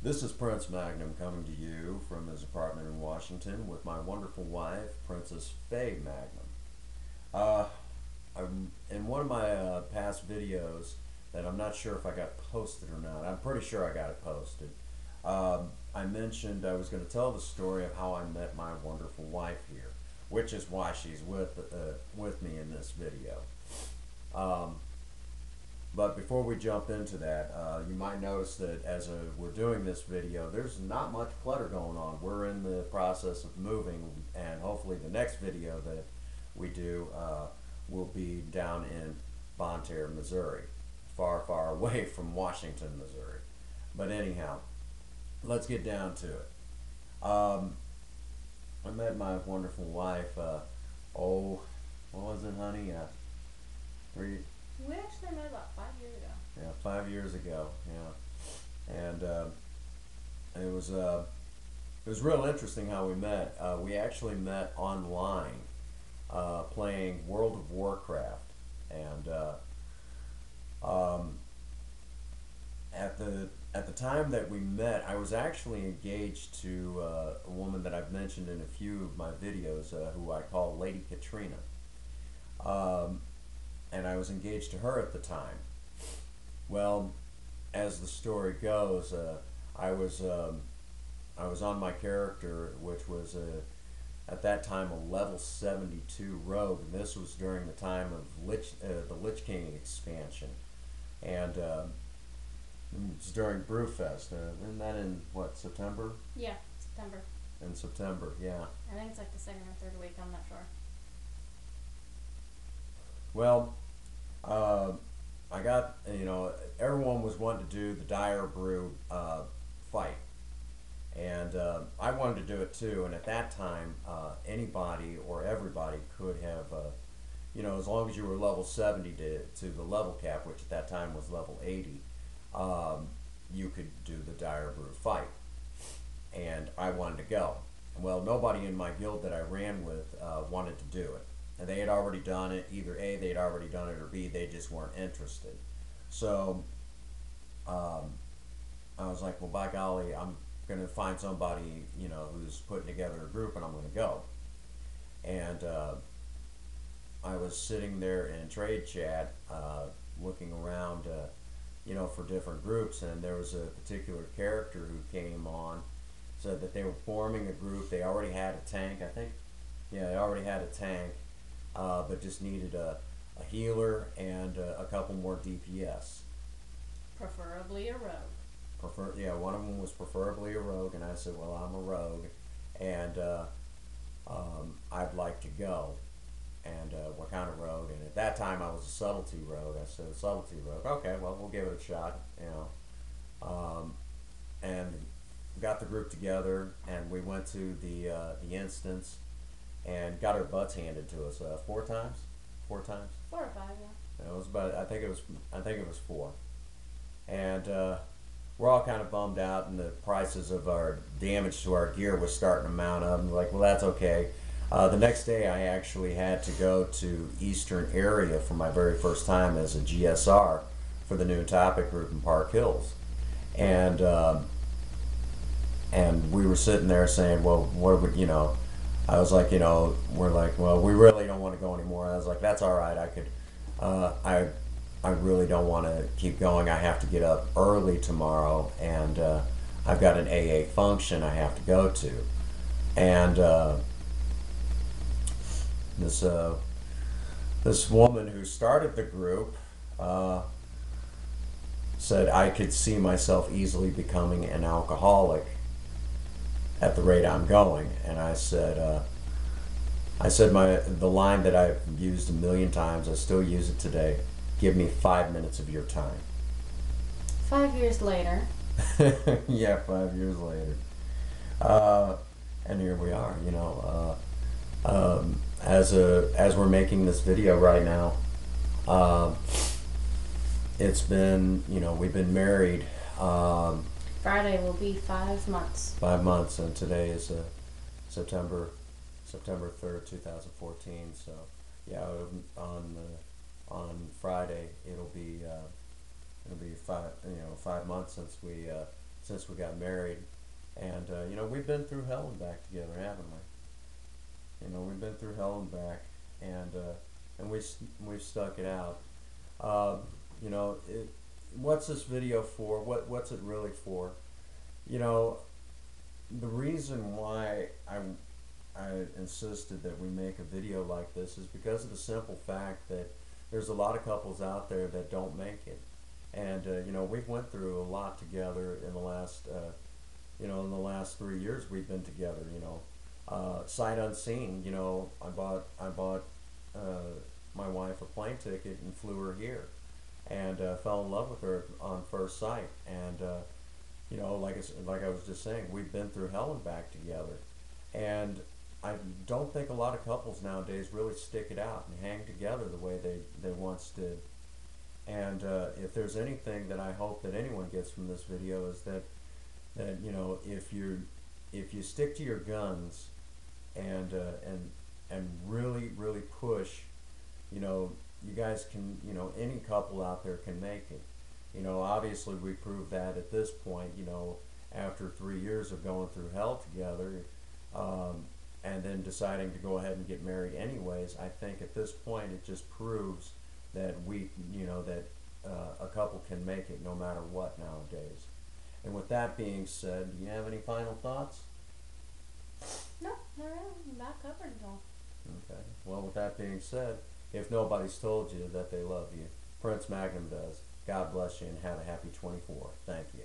This is Prince Magnum coming to you from his apartment in Washington with my wonderful wife, Princess Fhaie Magnum. Uh, in one of my past videos that I'm not sure if I got posted or not, I'm pretty sure I got it posted. I mentioned I was going to tell the story of how I met my wonderful wife here, which is why she's with me in this video. Um, But before we jump into that, you might notice that as we're doing this video, there's not much clutter going on. We're in the process of moving, and hopefully the next video that we do will be down in Bonne Terre, Missouri, far, far away from Washington, Missouri. But anyhow, let's get down to it. I met my wonderful wife, what was it, honey? Three, We actually met about 5 years ago. Yeah, 5 years ago. Yeah, and it was real interesting how we met. We actually met online, playing World of Warcraft, and um, at the time that we met, I was actually engaged to a woman that I've mentioned in a few of my videos, who I call Lady Katrina. And I was engaged to her at the time. Well, as the story goes, I was on my character, which was at that time a level 72 rogue, and this was during the time of the Lich King expansion, and it was during Brewfest. Isn't that in what, September? Yeah, September. In September, yeah. I think it's like the second or third week, I'm not sure. Well, I got, everyone was wanting to do the Dire Brew fight. And I wanted to do it too. And at that time, anybody or everybody could have, as long as you were level 70 to the level cap, which at that time was level 80, you could do the Dire Brew fight. And I wanted to go. Well, nobody in my guild that I ran with wanted to do it. And they had already done it. Either A, they'd already done it, or B, they just weren't interested. So I was like, well, by golly, I'm going to find somebody, who's putting together a group, and I'm going to go. And I was sitting there in trade chat, looking around, for different groups, and there was a particular character who came on, said that they were forming a group. They already had a tank, I think. Yeah, they already had a tank. But just needed a healer and a couple more DPS. Preferably a rogue. Yeah, one of them was preferably a rogue, and I said, well, I'm a rogue, and I'd like to go. And what kind of rogue? And at that time, I was a subtlety rogue. I said, subtlety rogue. Okay, well, we'll give it a shot, and got the group together, and we went to the instance, and got our butts handed to us 4 times. 4 times. 4 or 5, yeah. It was about. I think it was 4, and we're all kind of bummed out, and the prices of our damage to our gear was starting to mount up. And we're like, well, that's okay. The next day, I actually had to go to Eastern Area for my very first time as a GSR for the new topic group in Park Hills, and we were sitting there saying, well, what would I was like, we're like, well, we really don't want to go anymore. I was like, that's all right. I could, I really don't want to keep going. I have to get up early tomorrow, and I've got an AA function I have to go to. And this woman who started the group said I could see myself easily becoming an alcoholic at the rate I'm going. And I said the line that I've used a million times, I still use it today: give me 5 minutes of your time. 5 years later. Yeah, 5 years later, and here we are. As we're making this video right now, it's been, we've been married. Friday will be 5 months. 5 months, and today is September 3rd, 2014. So yeah, on Friday it'll be 5 months since we since we got married, and you know, we've been through hell and back together, haven't we? You know, we've been through hell and back, and we've stuck it out. Uh, you know, what's this video for? What's it really for? You know, the reason why I insisted that we make a video like this is because of the simple fact that there's a lot of couples out there that don't make it, and you know, we've went through a lot together in the last you know, in the last 3 years we've been together. You know, sight unseen. You know, I bought uh, my wife a plane ticket and flew her here, and fell in love with her on first sight. And you know, like I was just saying, we've been through hell and back together, and I don't think a lot of couples nowadays really stick it out and hang together the way they once did. And if there's anything that I hope that anyone gets from this video is that you know, if you stick to your guns and and really push, you know, you guys can, you know, any couple out there can make it. You know, obviously we proved that at this point, you know, after 3 years of going through hell together, and then deciding to go ahead and get married anyways. I think at this point it just proves that you know, that a couple can make it no matter what nowadays. And with that being said, do you have any final thoughts? No, not really. About covered it all. Okay. Well, with that being said, if nobody's told you that they love you, Prince Magnum does. God bless you and have a happy 24. Thank you.